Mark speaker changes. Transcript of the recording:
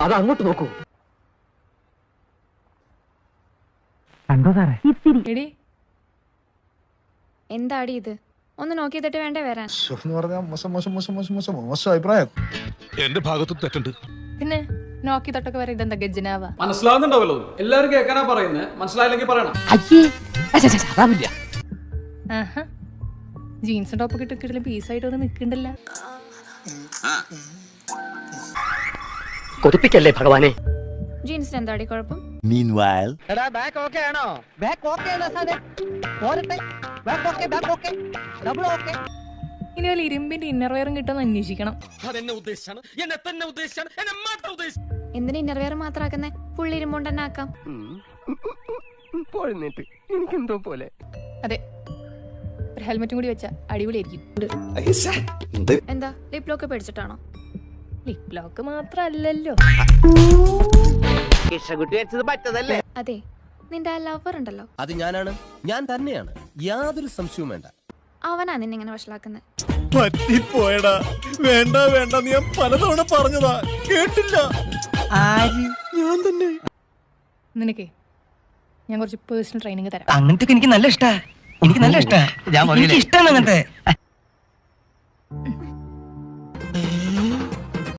Speaker 1: അത് അങ്ങോട്ട് നോക്കൂ.
Speaker 2: എടി എന്താടി ഇത്? ഒന്ന് നോക്കിയിട്ട് വേണ്ടേ വരാൻ?
Speaker 3: അഭിപ്രായം
Speaker 4: എന്റെ ഭാഗത്തും തെറ്റുണ്ട്.
Speaker 2: പിന്നെ നോക്കി തൊട്ടൊക്കെ വരെ ഇതെന്താ ഗജ്ജനാവാ?
Speaker 5: മനസ്സിലാവുന്നുണ്ടാവല്ലോ, എല്ലാവരും കേൾക്കാനാ പറയുന്നത്. മനസ്സിലായില്ലെങ്കിൽ പറയണം.
Speaker 2: ജീൻസും ടോപ്പൊക്കെ ഇട്ടിട്ടില്ല, പീസായിട്ട് ഒന്ന് നിൽക്കണ്ടല്ല.
Speaker 1: കൊതിപ്പിക്കല്ലേ ഭഗവാനെ.
Speaker 2: ജീൻസിന് എന്താടി കുഴപ്പം?
Speaker 1: എടാ ബാക്ക് ഓക്കേ ആണോ? ബാക്ക് ഓക്കേ ആണ് സാറേ. പോരട്ടെ. Back okay, back okay. Double okay.
Speaker 2: ഇനി വല്ല ഇരുമ്പിന്റെ ഇന്നർ വെയറും കിട്ടുമെന്ന് അന്വേഷിക്കണം. എന്തിനാ ഇന്നർ വെയർ മാത്രമാക്കുന്നേ? ഫുൾ ഇരുമ്പോണ്ട് തന്നെ ആക്കാം.
Speaker 1: എനിക്കെന്തോ പോലെ.
Speaker 2: അതെ, ഒരു ഹെൽമെറ്റും കൂടി വെച്ചാ അടിപൊളിയായിരിക്കും. എന്താ ലിപ് ലോക്ക് പേടിച്ചിട്ടാണോ? ലിപ് ലോക്ക് മാത്രല്ലല്ലോ. അതെ, നിന്റെ ആ ലവർ ഉണ്ടല്ലോ,
Speaker 6: അത് ഞാനാണ്, ഞാൻ തന്നെയാണ്, യാതൊരു സംശയവും വേണ്ട.
Speaker 2: അവനാ നിന്നെ ഇങ്ങനെ വഷളാക്കുന്നത്.
Speaker 6: പറ്റിപ്പോയടാ. വേണ്ട വേണ്ട, ഞാൻ പലതവണ പറഞ്ഞതാ, കേട്ടില്ല. ഞാൻ തന്നെ.
Speaker 2: നിനക്കേ ഞാൻ കുറച്ച് പേഴ്സണൽ ട്രെയിനിങ് തരാം.
Speaker 1: അങ്ങനത്തെ എനിക്ക് നല്ല ഇഷ്ടാ. എനിക്ക് നല്ല ഇഷ്ടാ. ഞാൻ ഇഷ്ടമാണ് അങ്ങനത്തെ.